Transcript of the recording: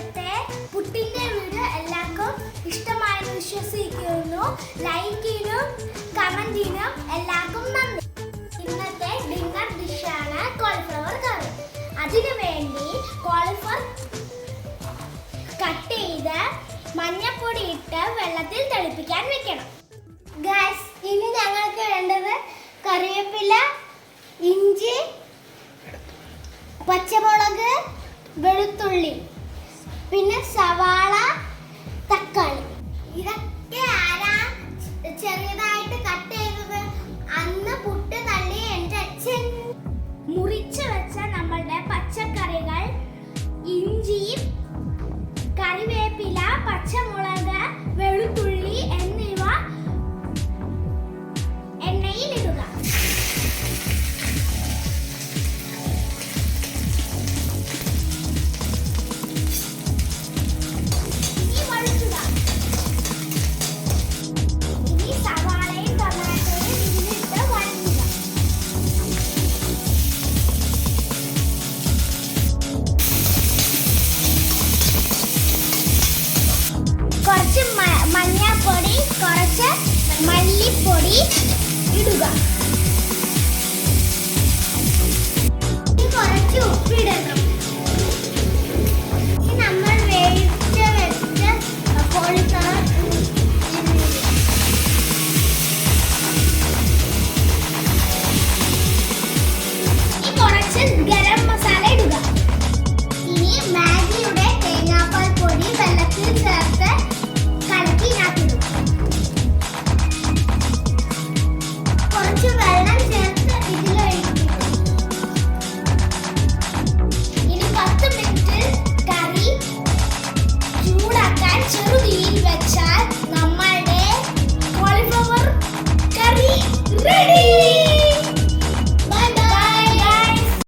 ഇന്നത്തെ പുട്ടിന്റെ വീഡിയോ എല്ലാവർക്കും ഇഷ്ടമായെന്ന് വിശ്വസിക്കുന്നു. ലൈക്കിനും കമന്റിനും എല്ലാവർക്കും നന്ദി. ഇന്നത്തെ ഡിന്നർ ഡിഷാണ് കോളിഫ്ലവർ കറി. അതിനു വേണ്ടി കോളിഫ്ലവർ കട്ട് ചെയ്ത് മഞ്ഞപ്പൊടി ഇട്ട് വെള്ളത്തിൽ തിളപ്പിക്കാൻ വെക്കണം. ഗൈസ്, ഇനി ഞങ്ങൾക്ക് വേണ്ടത് കറിവേപ്പില, ഇഞ്ചി, പച്ചമുളക്, വെളുത്തുള്ളി, പിന്നെ സവാള, തക്കാളി. ഇതൊക്കെ ആരാ ചെറിയതായിട്ട് കട്ട് ചെയ്തത്? അന്ന് പുട്ട് തള്ളി എൻ്റെ അച്ഛൻ. മുറിച്ച് വെച്ച നമ്മളുടെ പച്ചക്കറികൾ, ഇഞ്ചിയും കറിവേപ്പില, പച്ചമുളക്, വെളുത്തുള്ളി എന്നിവ എണ്ണയിലിടുക. കുറച്ച് മഞ്ഞൾപ്പൊടി, കുറച്ച് മല്ലിപ്പൊടി ഇടുക.